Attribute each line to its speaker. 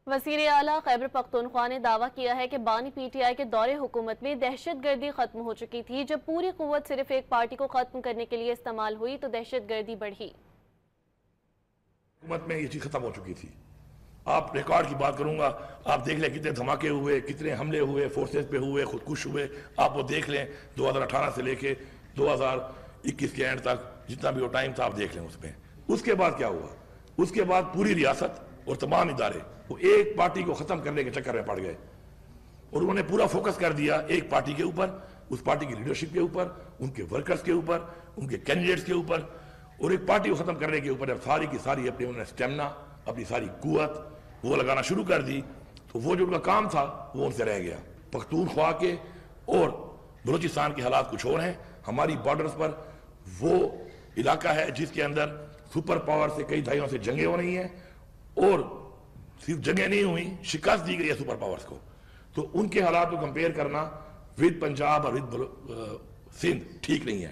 Speaker 1: وزیر اعلیٰ خیبر پختونخوا نے دعویٰ کیا ہے کہ بانی پی ٹی آئی کے دور حکومت میں دہشت گردی ختم ہو چکی تھی۔ جب پوری قوت صرف ایک پارٹی کو ختم کرنے کے لیے استعمال ہوئی تو دہشت گردی بڑھی۔
Speaker 2: حکومت میں یہ چیز ختم ہو چکی تھی۔ آپ ریکارڈ کی بات کروں گا، آپ دیکھ لیں کتنے دھماکے ہوئے، کتنے حملے ہوئے، فورسز پہ ہوئے، خودکش ہوئے، آپ وہ دیکھ لیں 2018 سے لے کے 2021 کے اینڈ تک جتنا بھی وہ ٹائم تھا آپ دیکھ لیں اس میں۔ اس کے بعد کیا ہوا؟ اس کے بعد پوری ریاست اور تمام ادارے وہ ایک پارٹی کو ختم کرنے کے چکر میں پڑ گئے اور انہوں نے پورا فوکس کر دیا ایک پارٹی کے اوپر، اس پارٹی کی لیڈرشپ کے اوپر، ان کے ورکرز کے اوپر، ان کے کینڈیڈیٹس کے اوپر، اور ایک پارٹی کو ختم کرنے کے اوپر جب ساری کی ساری اپنی انہوں نے اسٹیمنا، اپنی ساری قوت وہ لگانا شروع کر دی تو وہ جو ان کا کام تھا وہ ان سے رہ گیا۔ پختونخوا کے اور بلوچستان کے حالات کچھ اور ہیں۔ ہماری بارڈرز پر وہ علاقہ ہے جس کے اندر سپر پاور سے کئی دہائیوں سے جنگیں ہو رہی ہیں اور صرف جنگیں نہیں ہوئیں، شکست دی گئی ہے سپر پاورز کو۔ تو ان کے حالات کو کمپیئر کرنا ود پنجاب اور ود سندھ ٹھیک نہیں ہے۔